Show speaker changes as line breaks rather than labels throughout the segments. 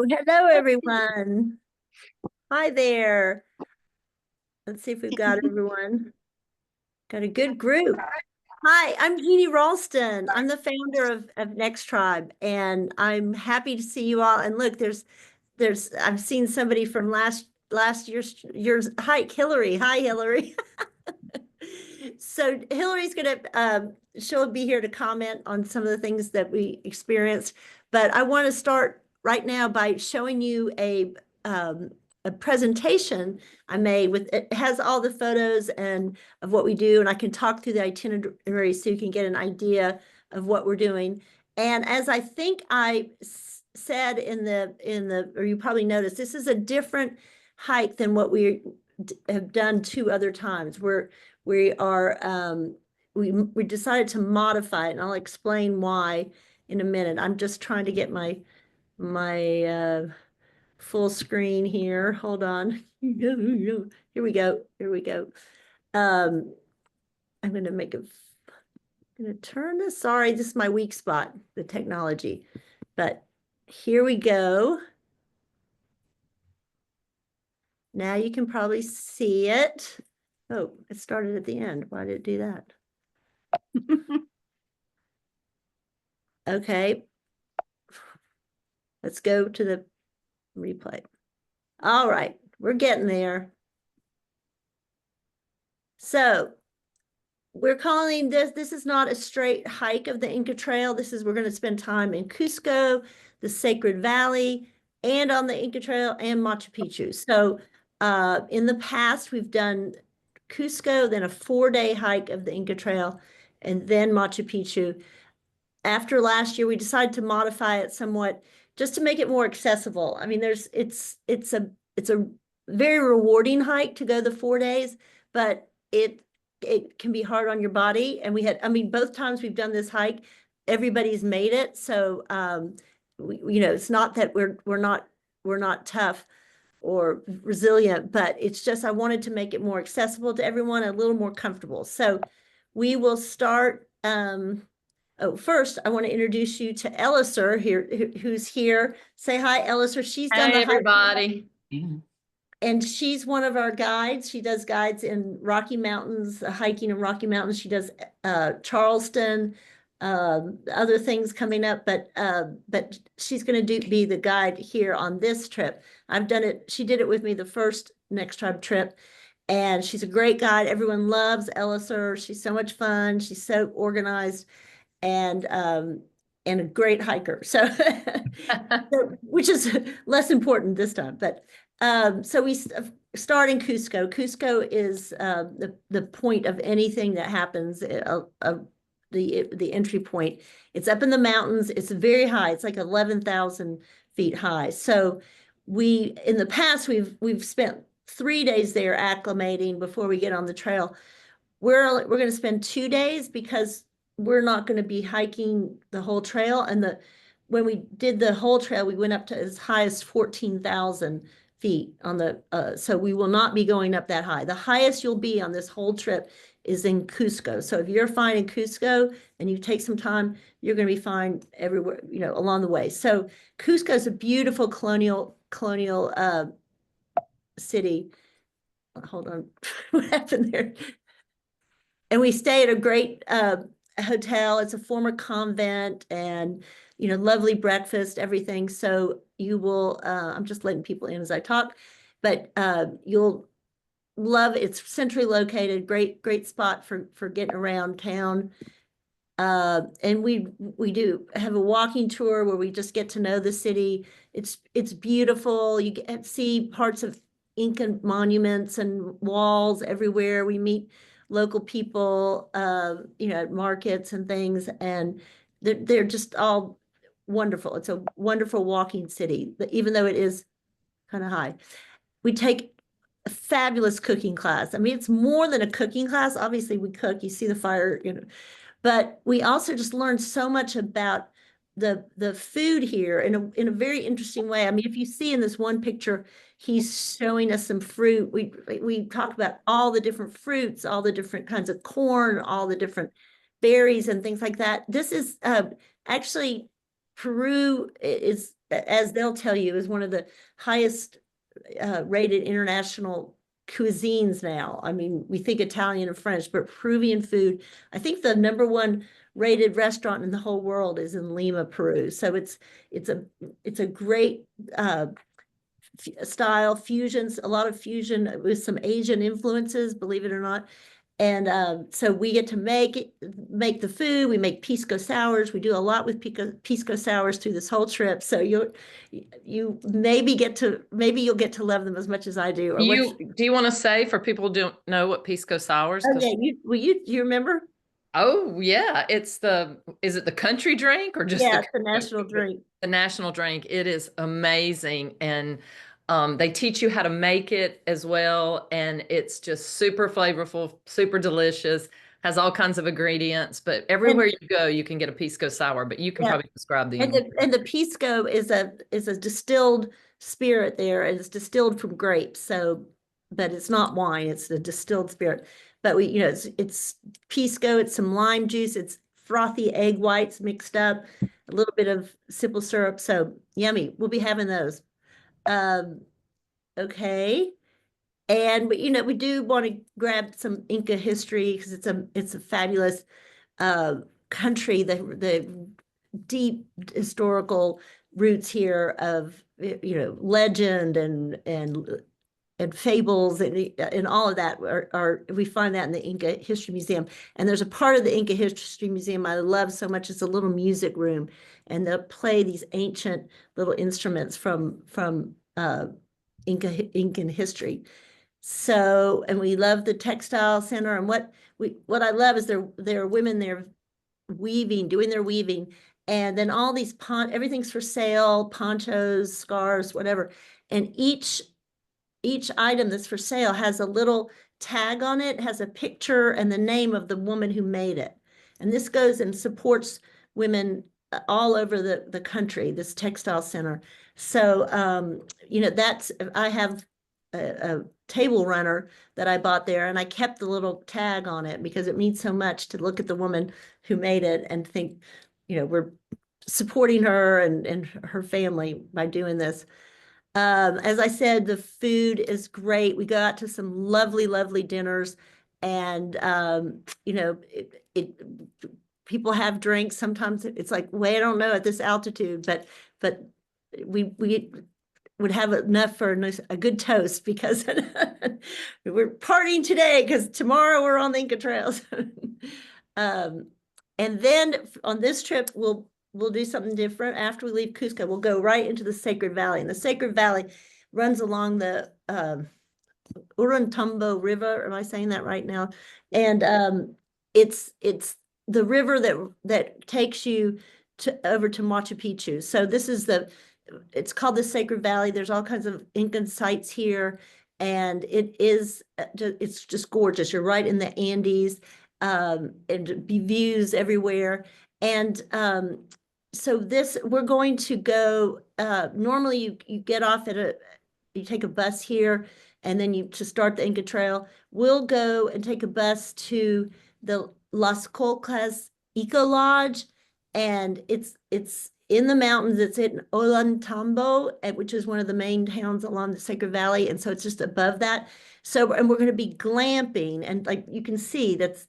Hello, everyone. Hi there. Let's see if we've got everyone. Got a good group. Hi, I'm Jeannie Ralston. I'm the founder of NextTribe, and I'm happy to see you all. And look, I've seen somebody from last year's hike, Hillary. Hi, Hillary. So Hillary's gonna she'll be here to comment on some of the things that we experienced, but I want to start right now by showing you a presentation I made with it has all the photos and of what we do, and I can talk through the itinerary so you can get an idea of what we're doing. And as I think I said or you probably noticed, this is a different hike than what we have done two other times. We decided to modify it, and I'll explain why in a minute. I'm just trying to get my full screen here. Hold on. Here we go. Here we go. I'm going to turn this. Sorry, this is my weak spot, the technology. But here we go. Now you can probably see it. Oh, it started at the end. Why did it do that? Okay. Let's go to the replay. All right, we're getting there. So we're calling this is not a straight hike of the Inca Trail. We're going to spend time in Cusco, the Sacred Valley, and on the Inca Trail and Machu Picchu. So in the past, we've done Cusco, then a 4-day hike of the Inca Trail, and then Machu Picchu. After last year, we decided to modify it somewhat just to make it more accessible. I mean, it's a very rewarding hike to go the 4 days, but it can be hard on your body. And both times we've done this hike, everybody's made it. So, it's not that we're not tough or resilient, but it's just, I wanted to make it more accessible to everyone, a little more comfortable. So we will start, oh, first, I want to introduce you to Elliser here, who's here. Say hi, Elliser. She's done
the everybody.
And she's one of our guides. She does guides in Rocky Mountains, hiking in Rocky Mountains. She does Charleston, other things coming up, but she's going to be the guide here on this trip. I've done it. She did it with me the first NextTribe trip, and she's a great guide. Everyone loves Elliser. She's so much fun. She's so organized and a great hiker. So, which is less important this time. But so we start in Cusco. Cusco is the point of anything that happens. The entry point. It's up in the mountains. It's very high. It's like 11,000 feet high. So in the past we've spent 3 days there acclimating before we get on the trail. We're going to spend 2 days because we're not going to be hiking the whole trail. And when we did the whole trail, we went up to as high as 14,000 feet on so we will not be going up that high. The highest you'll be on this whole trip is in Cusco. So if you're fine in Cusco and you take some time, you're going to be fine everywhere, along the way. So Cusco is a beautiful colonial city. Hold on, what happened there? And we stay at a great hotel. It's a former convent, and lovely breakfast, everything. So you will I'm just letting people in as I talk, but you'll love it. It's centrally located, great spot for getting around town. And we do have a walking tour where we just get to know the city. It's beautiful. You get to see parts of Inca monuments and walls everywhere. We meet local people, at markets and things, and they're just all wonderful. It's a wonderful walking city, even though it is kind of high. We take a fabulous cooking class. I mean, it's more than a cooking class. Obviously, we cook. You see the fire, but we also just learned so much about the food here in a very interesting way. I mean, if you see in this one picture, he's showing us some fruit. We talk about all the different fruits, all the different kinds of corn, all the different berries and things like that. This is actually Peru is as they'll tell you, is one of the highest rated international cuisines now. I mean, we think Italian and French, but Peruvian food, I think the number one rated restaurant in the whole world is in Lima, Peru. So it's a it's a great style fusions, a lot of fusion with some Asian influences, believe it or not. And so we get to make the food. We make pisco sours. We do a lot with pisco sours through this whole trip. So you maybe you'll get to love them as much as I do. Or
Do you want to say for people who don't know what pisco sours?
oh
Because
yeah, you remember?
oh yeah, is it the country drink or just
Yeah, it's the national drink.
the national drink? It is amazing, and they teach you how to make it as well, and it's just super flavorful, super delicious. Has all kinds of ingredients, but everywhere
And
you go, you can get a pisco sour. But you can
yeah,
probably describe the
and
ingredients.
the pisco is a distilled spirit there, and it's distilled from grapes. So, but it's not wine; it's a distilled spirit. But it's pisco. It's some lime juice. It's frothy egg whites mixed up, a little bit of simple syrup. So yummy. We'll be having those. Um, okay. And we do want to grab some Inca history because it's a fabulous uh, country. The deep historical roots here of legend and fables and all of that are we find that in the Inca History Museum. And there's a part of the Inca History Museum I love so much. It's a little music room, and they'll play these ancient little instruments from Incan history. So, and we love the textile center. And what I love is there are women there doing their weaving, and then all these everything's for sale, ponchos, scarves, whatever. And each item that's for sale has a little tag on it, has a picture and the name of the woman who made it. And this goes and supports women all over the country, this textile center. So, I have a table runner that I bought there, and I kept the little tag on it because it means so much to look at the woman who made it and think, we're supporting her and her family by doing this. As I said, the food is great. We go out to some lovely, lovely dinners, and people have drinks. Sometimes it's like, well, I don't know at this altitude, but we would have enough for a good toast because we're partying today because tomorrow we're on the Inca Trails. And then on this trip, we'll do something different. After we leave Cusco, we'll go right into the Sacred Valley. And the Sacred Valley runs along the Urantumbo River. Am I saying that right now? And it's the river that takes you over to Machu Picchu. So it's called the Sacred Valley. There's all kinds of Incan sites here, and it's just gorgeous. You're right in the Andes, and views everywhere. And so we're going to go. Normally, you get off you take a bus here, and then to start the Inca Trail. We'll go and take a bus to the Las Colcas Eco Lodge, and it's in the mountains. It's in Ollantaytambo, which is one of the main towns along the Sacred Valley, and so it's just above that. So, and we're going to be glamping, and like you can see, that's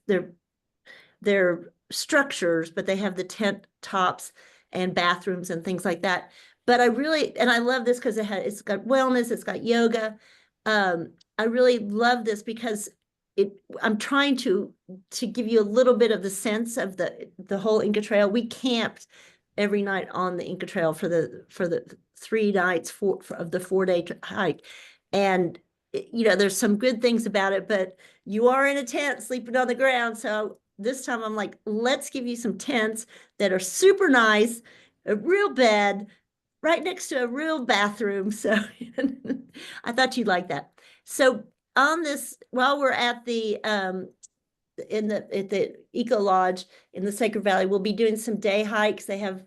their structures, but they have the tent tops and bathrooms and things like that. But I love this because it's got wellness, it's got yoga. I really love this because I'm trying to give you a little bit of the sense of the whole Inca Trail. We camped every night on the Inca Trail for the 3 nights of the 4-day hike. And there's some good things about it, but you are in a tent sleeping on the ground. So this time I'm like, let's give you some tents that are super nice, a real bed, right next to a real bathroom. So I thought you'd like that. So on this, while we're at the at the Eco Lodge in the Sacred Valley, we'll be doing some day hikes. They have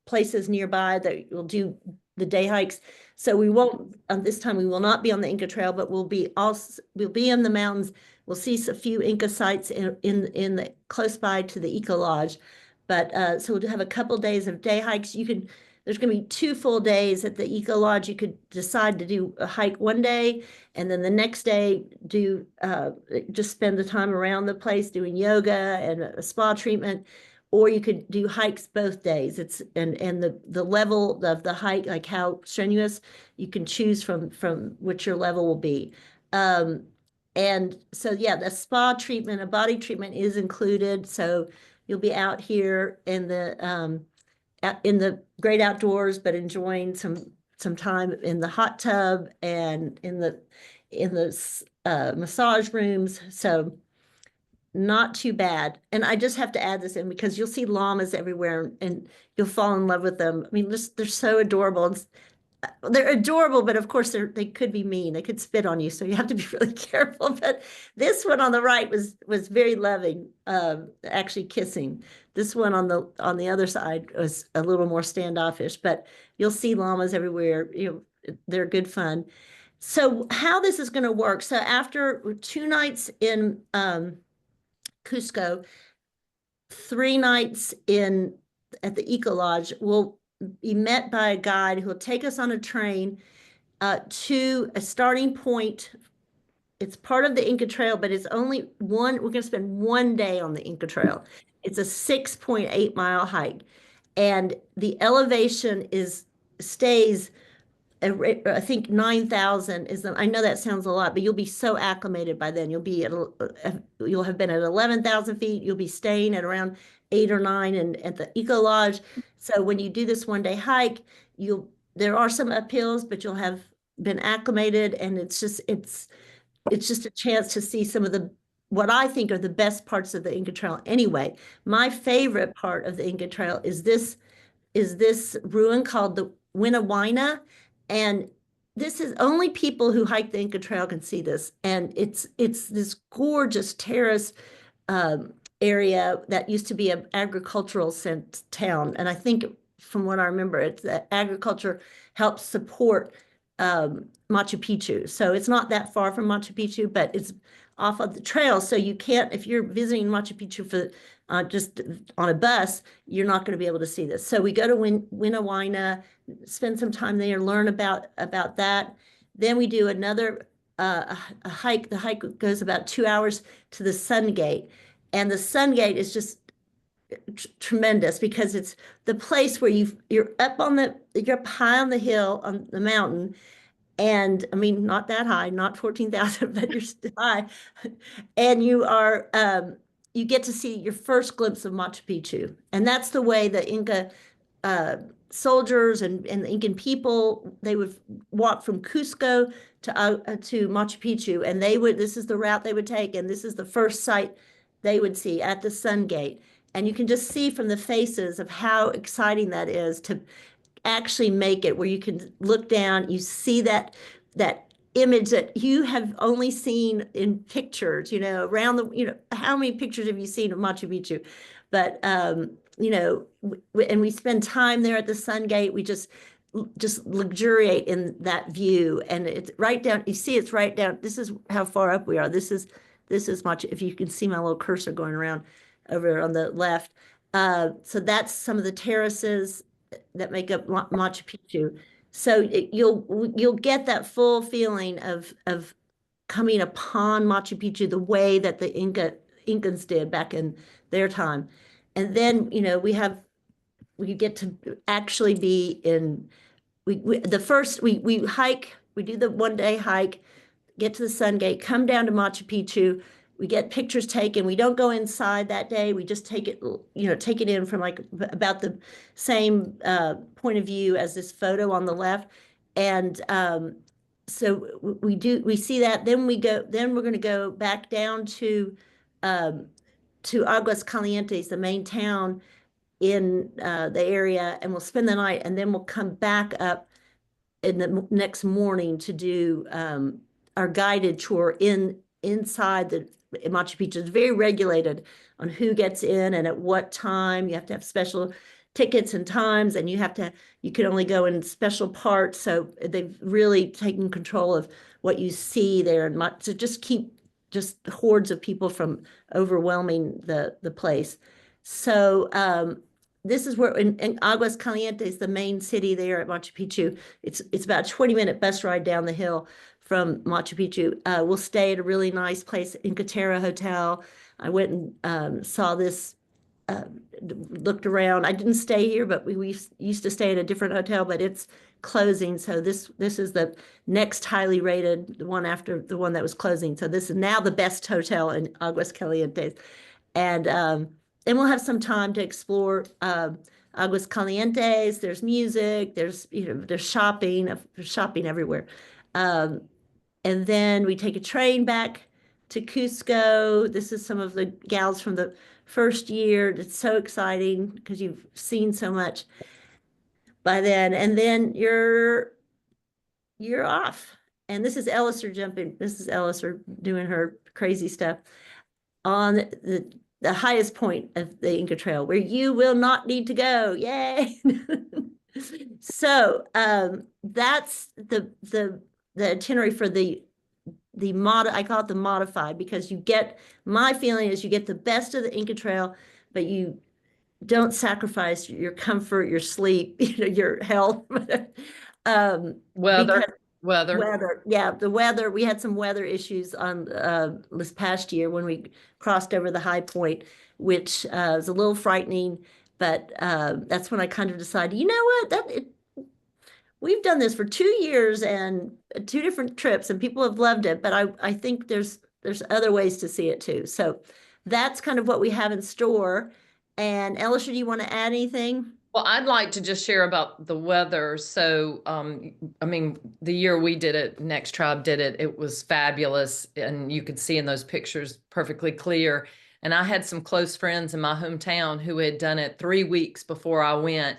places nearby that will do the day hikes. So we won't this time. We will not be on the Inca Trail, but we'll be in the mountains. We'll see a few Inca sites in the close by to the Eco Lodge. But so we'll have a couple days of day hikes. You can there's going to be 2 full days at the Eco Lodge. You could decide to do a hike one day, and then the next day do just spend the time around the place doing yoga and a spa treatment, or you could do hikes both days. It's and the level of the hike, like how strenuous, you can choose from which your level will be. Um, and so yeah, the spa treatment, a body treatment is included. So you'll be out here in the great outdoors, but enjoying some time in the hot tub and in the massage rooms. So not too bad. And I just have to add this in because you'll see llamas everywhere and you'll fall in love with them. I mean, they're so adorable. They're adorable, but of course they could be mean. They could spit on you, so you have to be really careful. But this one on the right was very loving, actually kissing. This one on the other side was a little more standoffish. But you'll see llamas everywhere. They're good fun. So how this is going to work? So after 2 nights in Cusco, 3 nights in at the Eco Lodge, we'll be met by a guide who will take us on a train to a starting point. It's part of the Inca Trail, but it's only one. We're going to spend one day on the Inca Trail. It's a 6.8 mile hike, and the elevation stays I think 9,000 is I know that sounds a lot, but you'll be so acclimated by then. You'll have been at 11,000 feet. You'll be staying at around 8 or 9 and at the Eco Lodge. So when you do this one day hike, there are some uphills, but you'll have been acclimated, and it's just a chance to see some of what I think are the best parts of the Inca Trail. Anyway, my favorite part of the Inca Trail is this ruin called the Winawina. And this is only people who hike the Inca Trail can see this. And it's this gorgeous terrace area that used to be an agricultural town. And I think from what I remember, it's that agriculture helps support Machu Picchu. So it's not that far from Machu Picchu, but it's off of the trail. So you can't, if you're visiting Machu Picchu for just on a bus, you're not going to be able to see this. So we go to Winawina, spend some time there, learn about that. Then we do another a hike. The hike goes about 2 hours to the Sun Gate. And the Sun Gate is just tremendous because it's the place where you're up high on the hill, on the mountain. And I mean, not that high, not 14,000, but you're still high. And you get to see your first glimpse of Machu Picchu. And that's the way the Inca soldiers and the Incan people, they would walk from Cusco to Machu Picchu. And this is the route they would take. And this is the first site they would see at the Sun Gate. And you can just see from the faces of how exciting that is to actually make it, where you can look down, you see that image that you have only seen in pictures, around how many pictures have you seen of Machu Picchu? But, and we spend time there at the Sun Gate. We just luxuriate in that view. And it's right down, you see it's right down. This is how far up we are. This is Machu, if you can see my little cursor going around over on the left. So that's some of the terraces that make up Machu Picchu. So you'll get that full feeling of coming upon Machu Picchu the way that the Incans did back in their time. And then, we get to actually be in, we hike, we do the one day hike, get to the Sun Gate, come down to Machu Picchu. We get pictures taken. We don't go inside that day. We just take it in from like about the same point of view as this photo on the left. And so we see that. Then we're going to go back down to Aguas Calientes, the main town in the area, and we'll spend the night, and then we'll come back up in the next morning to do our guided tour inside the Machu Picchu. Is very regulated on who gets in and at what time. You have to have special tickets and times, and you can only go in special parts. So they've really taken control of what you see there, and to just keep hordes of people from overwhelming the place. So this is where in Aguas Calientes, the main city there at Machu Picchu. It's about a 20-minute bus ride down the hill from Machu Picchu. We'll stay at a really nice place, Inca Trail Hotel. I went and saw this, uh, looked around. I didn't stay here, but we used to stay at a different hotel, but it's closing. So this is the next highly rated, the one after the one that was closing. So this is now the best hotel in Aguas Calientes. And we'll have some time to explore Aguas Calientes. There's music, there's shopping everywhere. Um, and then we take a train back to Cusco. This is some of the gals from the first year. It's so exciting because you've seen so much by then. And then you're off. And this is Elliser jumping. This is Elliser doing her crazy stuff on the highest point of the Inca Trail, where you will not need to go. Yay! So that's the itinerary for the mod. I call it the modified, because you get, my feeling is you get the best of the Inca Trail, but you don't sacrifice your comfort, your sleep, your health.
Weather,
Because
weather.
weather, yeah, the weather. We had some weather issues on this past year when we crossed over the high point, which is a little frightening. But that's when I kind of decided, you know what, we've done this for 2 years and two different trips, and people have loved it. But I think there's other ways to see it too. So that's kind of what we have in store. And Elisha, do you want to add anything?
Well, I'd like to just share about the weather. So, I mean, the year we did it, NextTribe did it, it was fabulous. And you could see in those pictures perfectly clear. And I had some close friends in my hometown who had done it 3 weeks before I went.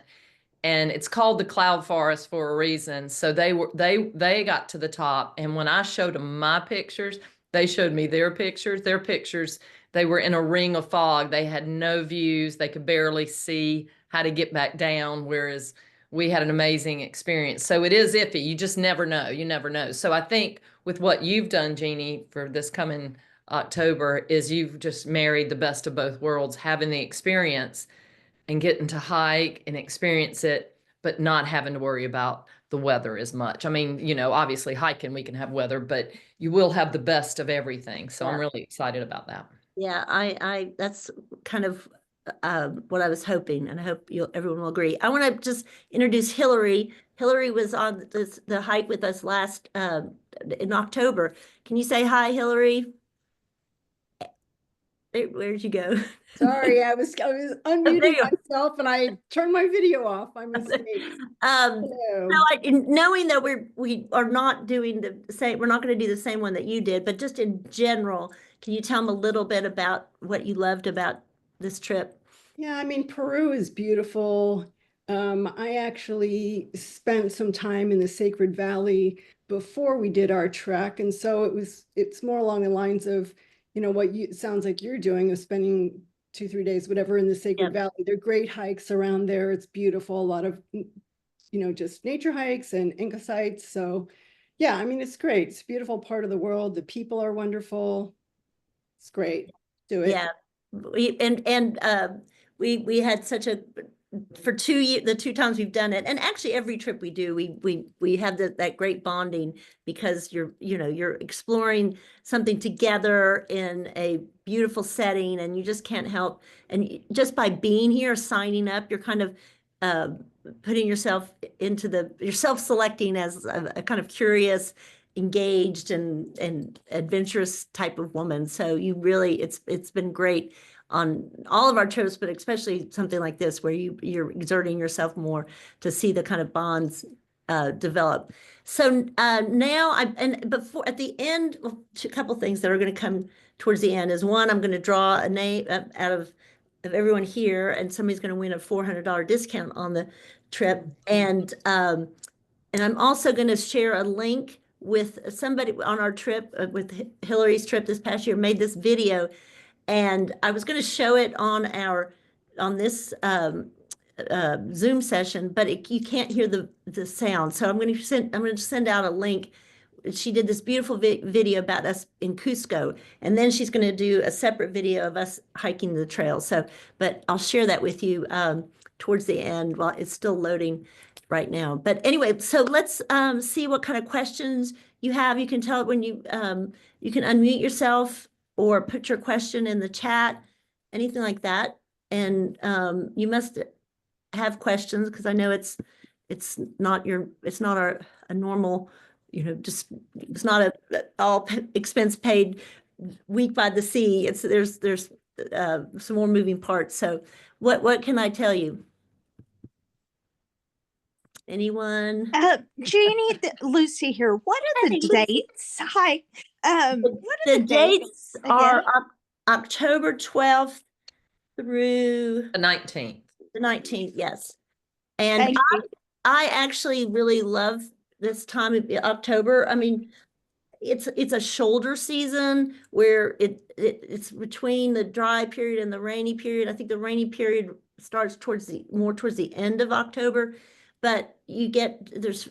And it's called the cloud forest for a reason. So they got to the top, and when I showed them my pictures, they showed me their pictures. Their pictures, they were in a ring of fog. They had no views. They could barely see how to get back down, whereas we had an amazing experience. So it is iffy. You just never know. You never know. So I think with what you've done, Jeannie, for this coming October, is you've just married the best of both worlds, having the experience and getting to hike and experience it, but not having to worry about the weather as much. I mean, obviously hiking, we can have weather, but you will have the best of everything. So I'm
Yeah.
really excited about that.
Yeah, that's kind of what I was hoping, and I hope everyone will agree. I want to just introduce Hillary. Hillary was on the hike with us last in October. Can you say hi, Hillary? Where'd you go?
Sorry, I was
Oh, there
unmuting
you are.
myself and I turned my video off. My mistake. Hello.
Knowing that we are not doing the same, we're not going to do the same one that you did, but just in general, can you tell them a little bit about what you loved about this trip?
Yeah, I mean, Peru is beautiful. I actually spent some time in the Sacred Valley before we did our trek. And so it's more along the lines of, what you, it sounds like you're doing, of spending 2, 3 days, whatever, in the Sacred
Yeah.
Valley. They're great hikes around there. It's beautiful. A lot of, just nature hikes and Inca sites. So yeah, I mean, it's great. It's a beautiful part of the world. The people are wonderful. It's great. Do it.
Yeah, we had such a, for 2 years, the two times we've done it, and actually every trip we do, we have that great bonding, because you're exploring something together in a beautiful setting, and you just can't help, and just by being here, signing up, you're kind of uh, putting yourself you're self-selecting as a kind of curious, engaged, and adventurous type of woman. So you really, it's been great on all of our trips, but especially something like this, where you're exerting yourself more to see the kind of bonds develop. So now and before, at the end, well, a couple things that are going to come towards the end is, one, I'm going to draw a name out of everyone here, and somebody's going to win a $400 discount on the trip. And I'm also going to share a link with somebody on our trip, with Hillary's trip this past year, made this video. And I was going to show it on this Zoom session, but you can't hear the sound. So I'm going to send out a link. She did this beautiful video about us in Cusco, and then she's going to do a separate video of us hiking the trail. So, but I'll share that with you. towards the end. Well, it's still loading right now. But anyway, so let's see what kind of questions you have. You can tell it when you can unmute yourself or put your question in the chat, anything like that. And you must have questions because I know it's not a normal, just it's not a all expense paid week by the sea. There's some more moving parts. So what can I tell you? Anyone?
Jeannie, Lucy here. What are the dates? Hi. What are
The dates are
again?
October 12th through
The 19th.
the 19th, yes. And
Thank you.
I actually really love this time of October. I mean, it's a shoulder season where it's between the dry period and the rainy period. I think the rainy period starts towards the end of October, but it's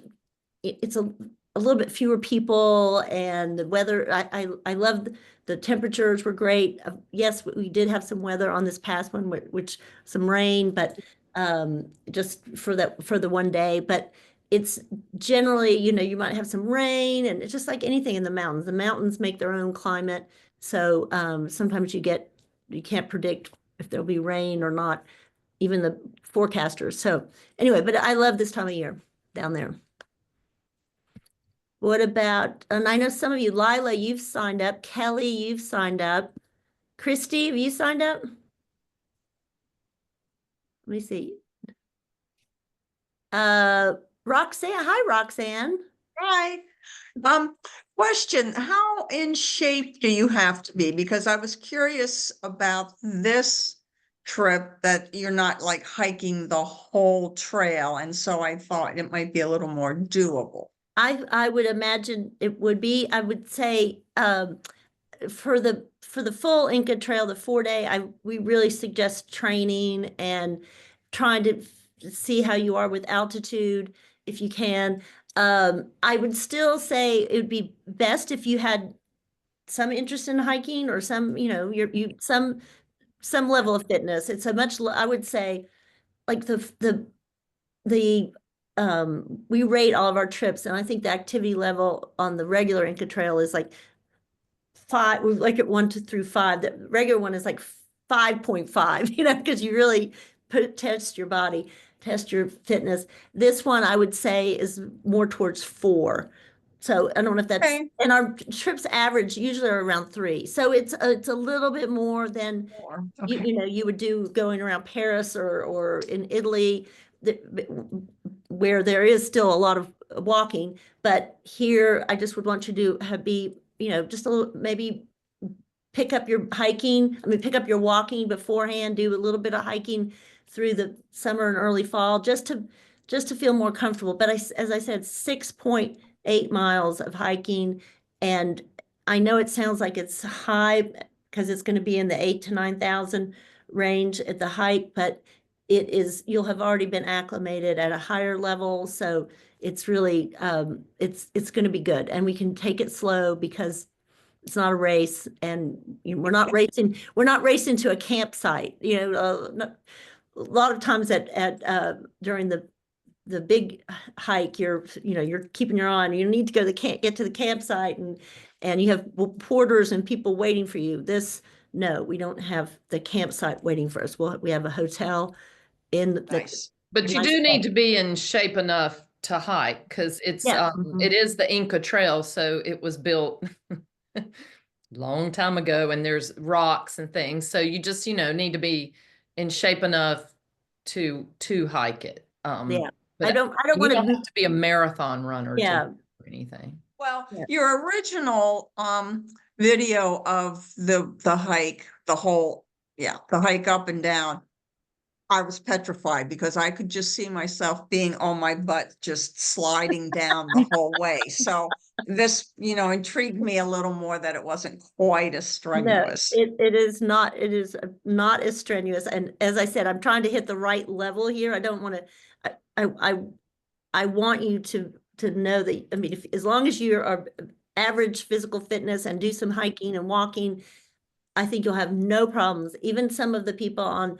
a little bit fewer people, and the weather, I love the temperatures were great. Yes, we did have some weather on this past one, which some rain, but just for the one day. But it's generally, you might have some rain, and it's just like anything in the mountains. The mountains make their own climate, so sometimes you can't predict if there'll be rain or not, even the forecasters. So anyway, but I love this time of year down there. What about, and I know some of you, Lila, you've signed up. Kelly, you've signed up. Christy, have you signed up? Let me see. Roxanne, hi, Roxanne.
Hi. Question, how in shape do you have to be? Because I was curious about this trip that you're not like hiking the whole trail. And so I thought it might be a little more doable.
I would imagine it would be. I would say for the full Inca Trail, the 4-day, we really suggest training and trying to see how you are with altitude if you can. I would still say it would be best if you had some interest in hiking or some, some level of fitness. It's I would say, like we rate all of our trips, and I think the activity level on the regular Inca Trail is like 5. We like it 1 through 5. The regular one is like 5.5, because you really test your body, test your fitness. This one I would say is more towards 4. So I don't know if that's,
Okay.
and our trips average usually are around 3. So it's a little bit more than
Okay.
you would do going around Paris or in Italy, where there is still a lot of walking. But here, I just would want you to be, just a little, maybe pick up your walking beforehand, do a little bit of hiking through the summer and early fall, just to feel more comfortable. But as I said, 6.8 miles of hiking. And I know it sounds like it's high because it's going to be in the 8,000 to 9,000 range at the height, but you'll have already been acclimated at a higher level. So it's really, it's going to be good, and we can take it slow because it's not a race, and we're not racing to a campsite. A lot of times during the big hike, you're keeping your eye on. You need to get to the campsite, and you have porters and people waiting for you. No, we don't have the campsite waiting for us. We have a hotel in the
Nice.
But you do need to be in shape enough to hike, because it is the Inca Trail, so it was built long time ago, and there's rocks and things. So you just, need to be in shape enough to hike it.
Yeah.
But
I don't
you
want
don't have to be a marathon runner
Yeah.
or anything.
Well,
Yeah.
your original video of the hike, the hike up and down, I was petrified because I could just see myself being on my butt, just sliding down the whole way. So this, intrigued me a little more that it wasn't quite as strenuous.
No, it is not as strenuous. And as I said, I'm trying to hit the right level here. I don't want to, I want you to know that, I mean, as long as you are average physical fitness and do some hiking and walking, I think you'll have no problems. Even some of the people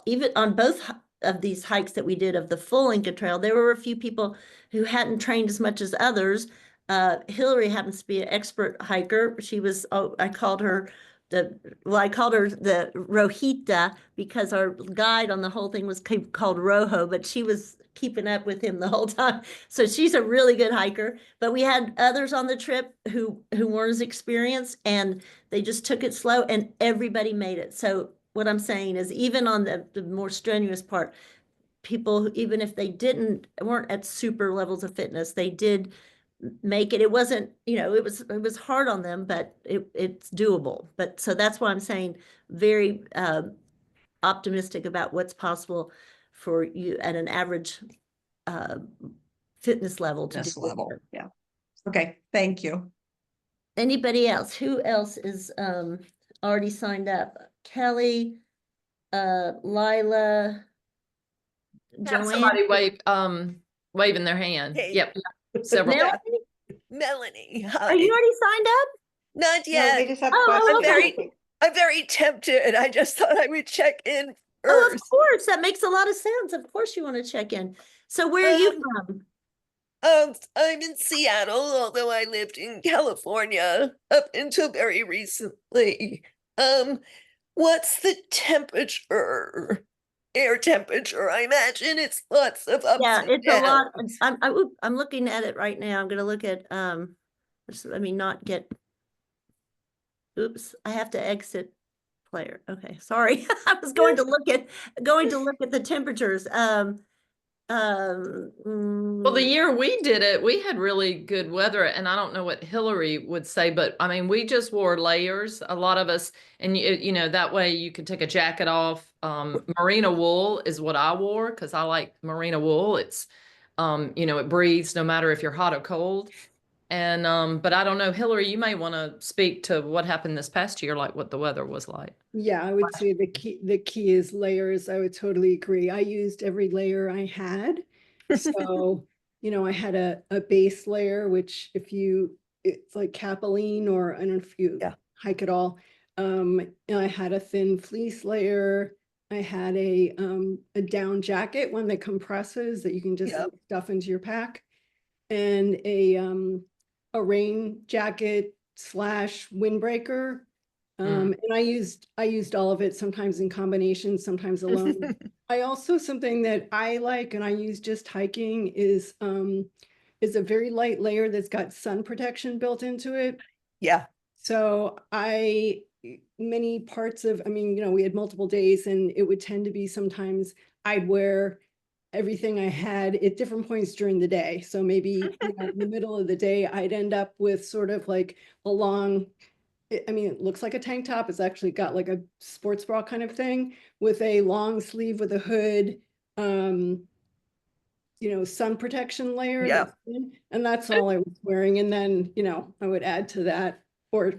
even on both of these hikes that we did of the full Inca Trail, there were a few people who hadn't trained as much as others. Hillary happens to be an expert hiker. She was, I called her the Rojita because our guide on the whole thing was called Rojo, but she was keeping up with him the whole time. So she's a really good hiker. But we had others on the trip who weren't as experienced, and they just took it slow, and everybody made it. So what I'm saying is, even on the more strenuous part, people, even if they weren't at super levels of fitness, they did make it. It wasn't, it was hard on them, but it's doable. But so that's why I'm saying very optimistic about what's possible for you at an average fitness level to
This
do
level,
it.
yeah. Okay, thank you.
Anybody else? Who else is already signed up? Kelly, Lila,
Had
Joanne.
somebody waving their hand.
Hey.
Yep. Several.
Melanie,
Melanie,
are you
hi.
already signed up?
Not
No,
yet.
they just have
Oh,
questions.
I'm very,
okay.
I'm very tempted. I just thought I would check in
Oh, of
first.
course. That makes a lot of sense. Of course you want to check in. So where are you from?
I'm in Seattle, although I lived in California up until very recently. What's the temperature? Air temperature, I imagine it's lots of ups
Yeah,
and
it's a lot.
downs.
I'm looking at it right now. I'm going to look at, let me not get, oops, I have to exit player. Okay, sorry. I was going to look at the temperatures.
Well, the year we did it, we had really good weather, and I don't know what Hillary would say, but I mean, we just wore layers, a lot of us, and that way you could take a jacket off. Merino wool is what I wore because I like merino wool. It's, it breathes no matter if you're hot or cold. And but I don't know, Hillary, you may want to speak to what happened this past year, like what the weather was like.
Yeah, I would say the key is layers. I would totally agree. I used every layer I had. So, I had a base layer, which it's like capilene, or I don't know if you
Yeah.
hike at all. And I had a thin fleece layer. I had a down jacket, one that compresses that you can just
Yep.
stuff into your pack, and a rain jacket / windbreaker. And I used all of it, sometimes in combination, sometimes alone. I also, something that I like and I use just hiking is a very light layer that's got sun protection built into it.
Yeah.
So many parts of, we had multiple days, and it would tend to be sometimes I'd wear everything I had at different points during the day. So maybe in the middle of the day, I'd end up with sort of like a long, it looks like a tank top. It's actually got like a sports bra kind of thing with a long sleeve with a hood, sun protection layer.
Yeah.
And that's all I was wearing. And then, I would add to that, or,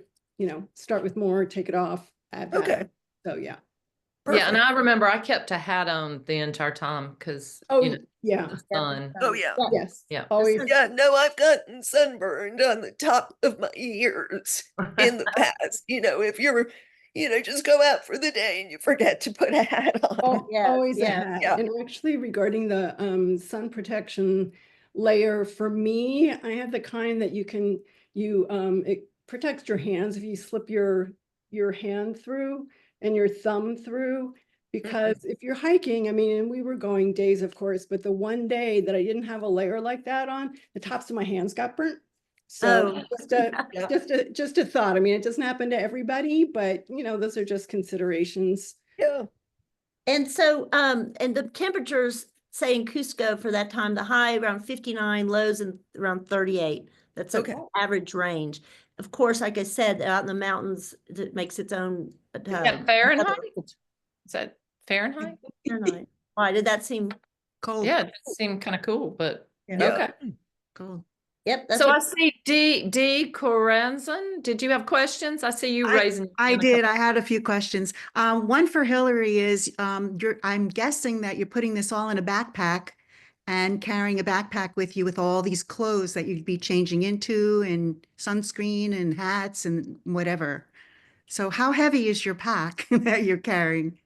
start with more, take it off, add back.
Okay.
So yeah.
Yeah, and I remember I kept a hat on the entire time because
Yeah.
the sun.
Oh, yeah.
Yes.
Yeah.
Always.
Yeah, no, I've gotten sunburned on the top of my ears in the past. If you're, just go out for the day and you forget to put a hat on.
Oh,
Yeah,
always a
yeah,
hat.
yeah.
And actually, regarding the sun protection layer, for me, I have the kind that it protects your hands if you slip your hand through and your thumb through. Because if you're hiking, and we were going days, of course, but the one day that I didn't have a layer like that on, the tops of my hands got burnt. So
Yeah.
just a thought. It doesn't happen to everybody, but those are just considerations.
Yeah.
And so, and the temperatures, say in Cusco for that time, the high around 59, lows and around 38. That's an
Okay.
average range. Of course, like I said, out in the mountains, it makes its own.
Yeah, Fahrenheit? Is that Fahrenheit?
Fahrenheit. Why did that seem?
Cold.
Yeah, it seemed kind of cool, but
Yeah.
okay.
Cool.
Yep. That's
So I
what-
see D Coranzon. Did you have questions? I see you raising. your
I
hand a
did.
couple-
I had a few questions. One for Hillary is, I'm guessing that you're putting this all in a backpack and carrying a backpack with you with all these clothes that you'd be changing into, and sunscreen and hats and whatever. So how heavy is your pack that you're carrying?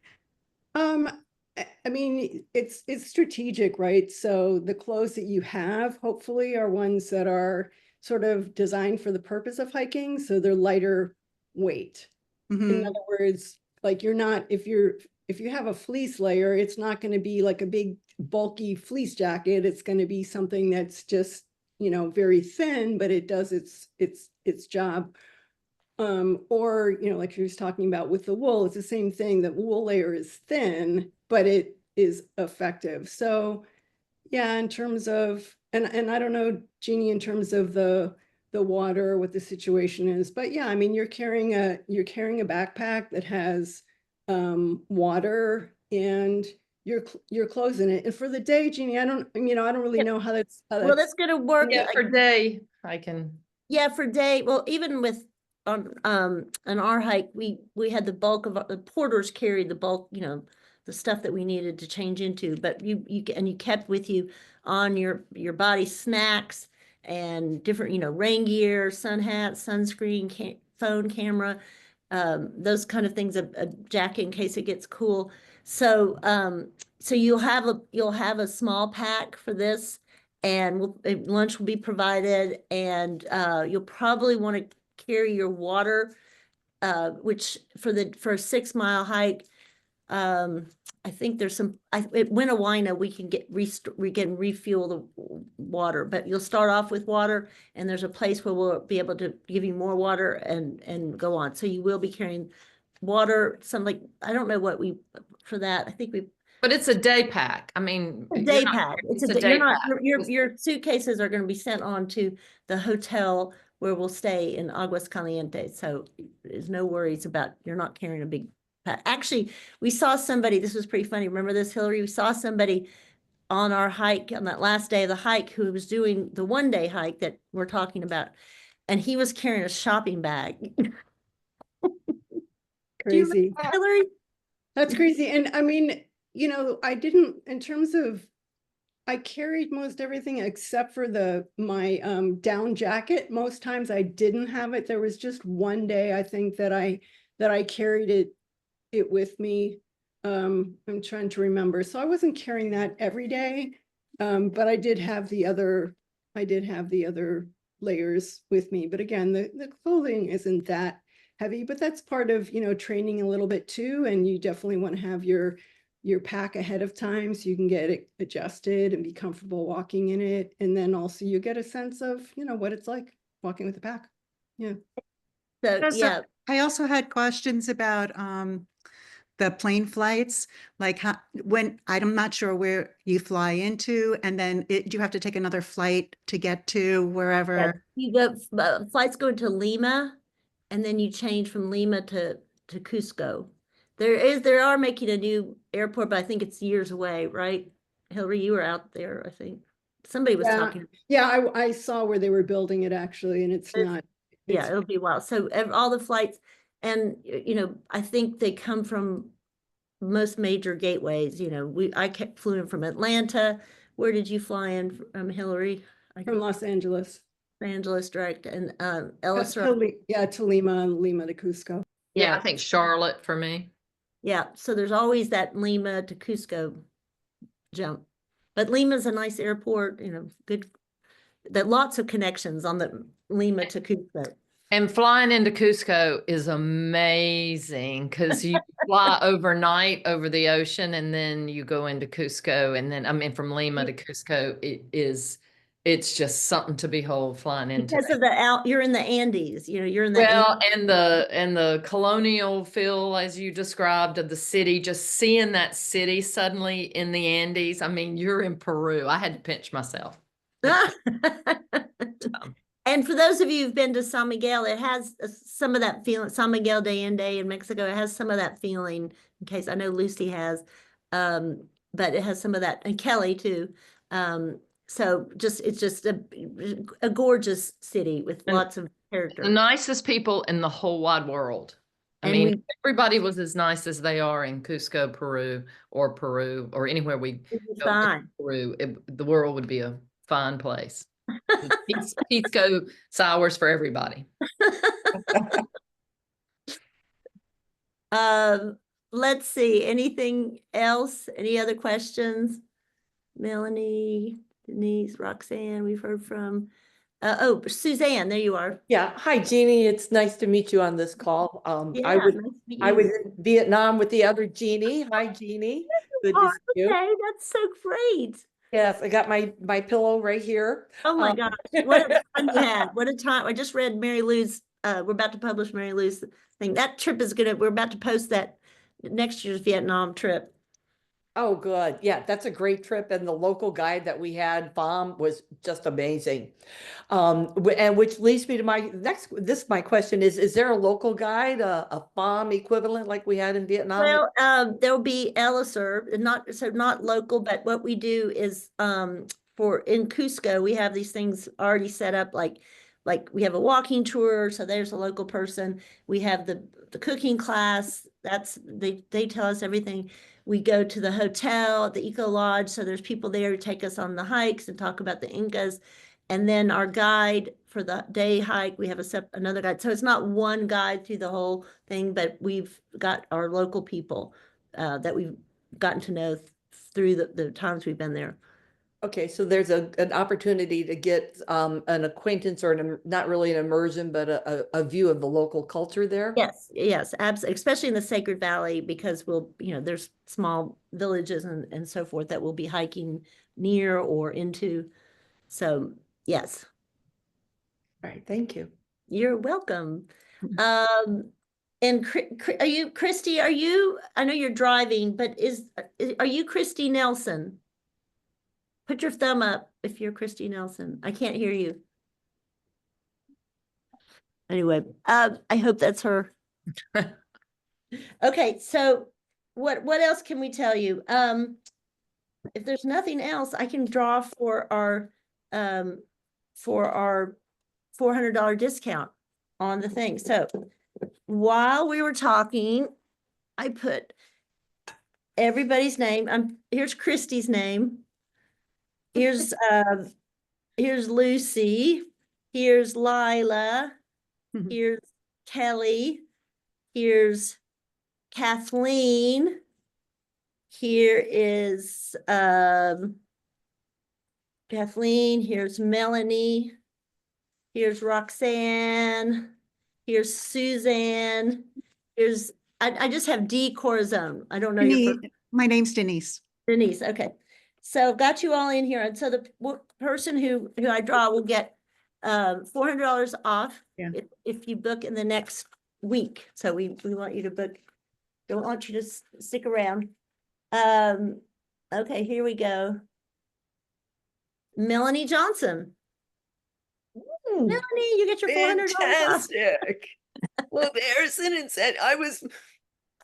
I mean, it's strategic, right? So the clothes that you have hopefully are ones that are sort of designed for the purpose of hiking, so they're lighter weight. In
Mhm.
other words, like you're not, if you have a fleece layer, it's not going to be like a big bulky fleece jacket. It's going to be something that's just, very thin, but it does its job. Or, like you was talking about with the wool, it's the same thing. The wool layer is thin, but it is effective. So yeah, in terms of, and I don't know, Jeannie, in terms of the water, what the situation is, but yeah, I mean, you're carrying a backpack that has water and your clothes in it. And for the day, Jeannie, I don't really know how that's
Well, that's gonna work.
Yeah,
like,
for day, I can.
Yeah, for day, well, even with on our hike, we had the bulk of the porters carried the bulk, the stuff that we needed to change into, but you kept with you on your body snacks and different, rain gear, sun hat, sunscreen, phone camera, those kind of things, a jacket in case it gets cool. So you'll have a small pack for this, and lunch will be provided, and you'll probably want to carry your water, which for a 6 mile hike, I think there's at Winnewina we can refuel the water, but you'll start off with water, and there's a place where we'll be able to give you more water and go on. So you will be carrying water, I don't know what for that. I think
But it's a day pack. I mean,
a
you're
day
not-
pack.
it's
It's
a day
you're not,
pack.
your suitcases are going to be sent on to the hotel where we'll stay in Aguas Calientes. So there's no worries about, you're not carrying a big pack. Actually, we saw somebody, this was pretty funny. Remember this, Hillary? We saw somebody on our hike, on that last day of the hike, who was doing the 1 day hike that we're talking about. And he was carrying a shopping bag. Do you remember
crazy.
that, Hillary?
That's crazy. And I mean, I didn't, in terms of, I carried most everything except for my down jacket. Most times I didn't have it. There was just one day I think that I carried it with me. I'm trying to remember. So I wasn't carrying that every day. But I did have the other layers with me. But again, the clothing isn't that heavy, but that's part of, training a little bit too. And you definitely want to have your pack ahead of time so you can get it adjusted and be comfortable walking in it. And then also you get a sense of, what it's like walking with the pack. Yeah.
So, yeah.
I also had questions about the plane flights, like I'm not sure where you fly into, and then you have to take another flight to get to wherever.
You go, flights go to Lima, and then you change from Lima to Cusco. They are making a new airport, but I think it's years away, right? Hillary, you were out there, I think. Somebody was
Yeah.
talking.
Yeah, I saw where they were building it actually, and it's not.
Yeah, it'll be a while. So all the flights, and I think they come from most major gateways. I flew in from Atlanta. Where did you fly in from, Hillary?
From Los Angeles.
Los Angeles direct, and Ellis.
To Lima, and Lima to Cusco.
Yeah, I think Charlotte for me.
Yeah, so there's always that Lima to Cusco jump. But Lima's a nice airport, good, that lots of connections on the Lima to Cusco.
And flying into Cusco is amazing because you fly overnight over the ocean and then you go into Cusco. And then, from Lima to Cusco, it's just something to behold flying into.
Because of you're in the Andes, you're in the
Well, and the colonial feel, as you described, of the city, just seeing that city suddenly in the Andes. You're in Peru. I had to pinch myself.
And for those of you who've been to San Miguel, it has some of that feeling. San Miguel de Allende in Mexico, it has some of that feeling. In case I know Lucy has, but it has some of that, and Kelly too. So it's just a gorgeous city with lots of character.
The nicest people in the whole wide world. Everybody was as nice as they are in Cusco, Peru, or anywhere we go in Peru. The world would be a fine place. Pisco sours for everybody.
let's see, anything else? Any other questions? Melanie, Denise, Roxanne, we've heard from, oh, Suzanne, there you are.
Yeah, hi Jeannie. It's nice to meet you on this call.
Yeah, nice to meet
I was
you.
in Vietnam with the other Jeannie. Hi Jeannie. Good
Oh,
to see you.
okay, that's so great.
Yes, I got my pillow right here.
Oh my gosh, what a fun you had. What a time. I just read Mary Lou's, we're about to publish Mary Lou's thing. That trip is we're about to post that next year's Vietnam trip.
Oh, good. Yeah, that's a great trip. And the local guide that we had, Vam, was just amazing. And which leads me to my my question is there a local guide, a Vam equivalent like we had in Vietnam?
Well, there'll be Eliser, not local, but what we do is for in Cusco, we have these things already set up like we have a walking tour, so there's a local person. We have the cooking class, they tell us everything. We go to the hotel, the Eco Lodge, so there's people there who take us on the hikes and talk about the Incas. And then our guide for the day hike, we have another guide. So it's not one guide through the whole thing, but we've got our local people that we've gotten to know through the times we've been there.
Okay, so there's an opportunity to get an acquaintance or not really an immersion, but a view of the local culture there.
Yes, absolutely. Especially in the Sacred Valley, because there's small villages and so forth that we'll be hiking near or into. So yes.
All right, thank you.
You're welcome. And Christy, I know you're driving, but are you Christy Nelson? Put your thumb up if you're Christy Nelson. I can't hear you. Anyway, I hope that's her. Okay, so what else can we tell you? If there's nothing else, I can draw for our $400 discount on the thing. So while we were talking, I put everybody's name. Here's Christy's name. Here's Lucy. Here's Lila. Here's Kelly. Here's Kathleen. Here is Kathleen. Here's Melanie. Here's Roxanne. Here's Suzanne. Here's I just have D Corazon. I don't know your first.
My name's Denise.
Denise. Okay. So got you all in here. And so the person who I draw will get $400 off if you book in the next week. So we want you to book. Don't want you to stick around. Okay, here we go. Melanie Johnson. Melanie, you get your $400 off.
Fantastic. Well, there's an incentive. I was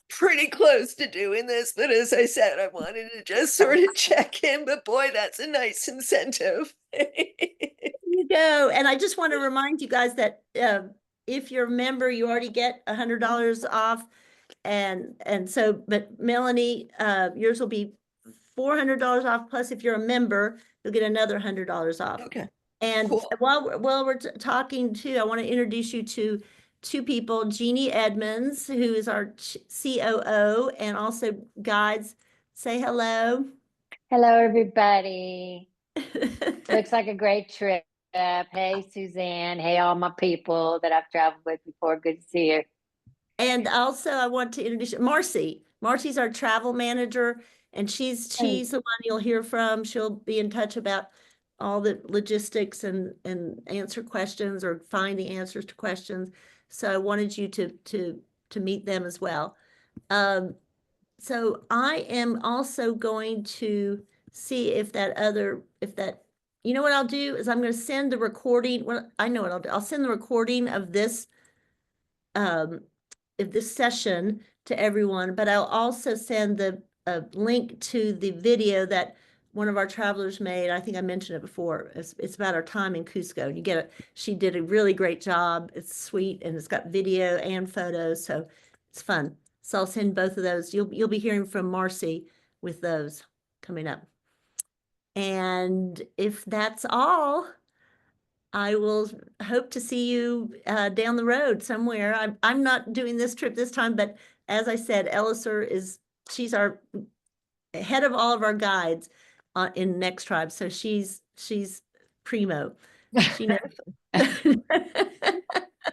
pretty close to doing this, but as I said, I wanted to just sort of check in, but boy, that's a nice incentive.
You go. And I just want to remind you guys that if you're a member, you already get $100 off. And so, but Melanie, yours will be $400 off. Plus, if you're a member, you'll get another $100 off.
Okay.
And
cool.
while we're talking too, I want to introduce you to two people, Jeannie Edmonds, who is our COO and also guides. Say hello.
Hello, everybody. Looks like a great trip. Hey, Suzanne. Hey, all my people that I've traveled with before. Good to see you.
And also I want to introduce Marcy. Marcy's our travel manager, and she's the one you'll hear from. She'll be in touch about all the logistics and answer questions or find the answers to questions. So I wanted you to meet them as well. So I am also going to see if you know what I'll do is I'm going to send the recording. Well, I know what I'll do. I'll send the recording of this session to everyone, but I'll also send a link to the video that one of our travelers made. I think I mentioned it before. It's about our time in Cusco. And she did a really great job. It's sweet and it's got video and photos, so it's fun. So I'll send both of those. You'll be hearing from Marcy with those coming up. And if that's all, I will hope to see you down the road somewhere. I'm not doing this trip this time, but as I said, she's our head of all of our guides in NextTribe. So she's primo. She knows.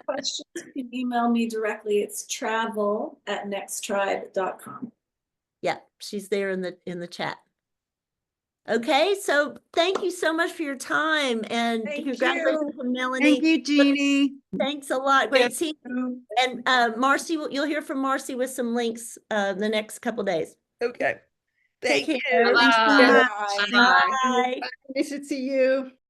Questions, you can email me directly. It's travel@nexttribe.com.
Yeah, she's there in the chat. Okay, so thank you so much for your time and
Thank
congratulations
you.
to Melanie.
Thank you, Jeannie.
Thanks a lot. Great seeing you. And Marcy, you'll hear from Marcy with some links the next couple days.
Okay.
Take
Thank
care.
you.
Thanks so
Bye.
much.
Bye.
Bye.
Nice to see you.